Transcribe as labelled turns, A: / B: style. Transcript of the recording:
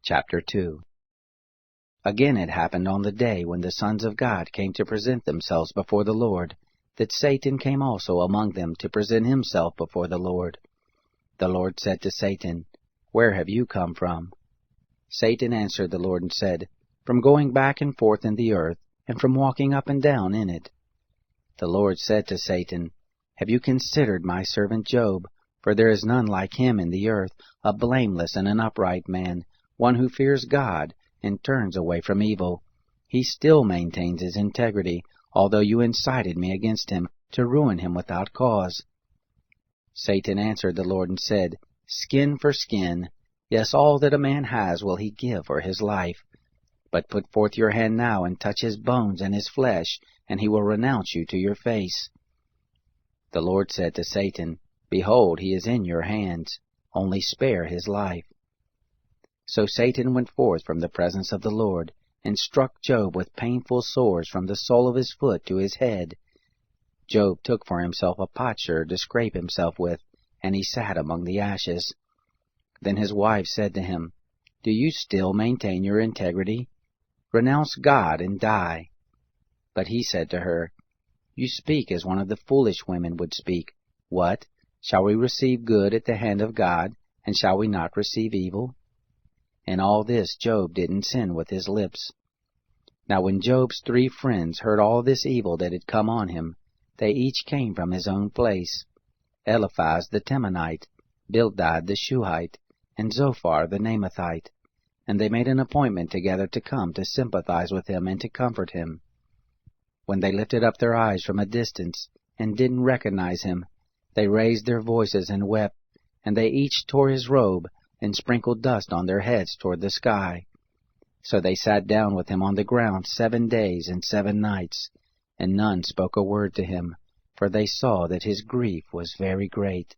A: Chapter 2. Again it happened on the day when the sons of God came to present themselves before the Lord, that Satan came also among them to present himself before the Lord. The Lord said to Satan, "Where have you come from?" Satan answered the Lord and said, "From going back and forth in the earth, and from walking up and down in it." The Lord said to Satan, "Have you considered my servant Job? For there is none like him in the earth, a blameless and an upright man, one who fears God and turns away from evil. He still maintains his integrity, although you incited me against him to ruin him without cause." Satan answered the Lord and said, "Skin for skin, yes, all that a man has will he give for his life. But put forth your hand now and touch his bones and his flesh, and he will renounce you to your face." The Lord said to Satan, "Behold, he is in your hands, only spare his life." So Satan went forth from the presence of the Lord, and struck Job with painful sores from the sole of his foot to his head. Job took for himself a potsherd to scrape himself with, and he sat among the ashes. Then his wife said to him, "Do you still maintain your integrity? Renounce God and die." But he said to her, "You speak as one of the foolish women would speak. What? Shall we receive good at the hand of God, and shall we not receive evil?" In all this Job didn't sin with his lips. Now when Job's 3 friends heard all this evil that had come on him, they each came from his own place: Eliphaz the Temanite, Bildad the Shuhite, and Zophar the Naamathite. And they made an appointment together to come to sympathize with him and to comfort him. When they lifted up their eyes from a distance, and didn't recognize him, they raised their voices and wept, and they each tore his robe, and sprinkled dust on their heads toward the sky. So they sat down with him on the ground 7 days and 7 nights, and none spoke a word to him, for they saw that his grief was very great.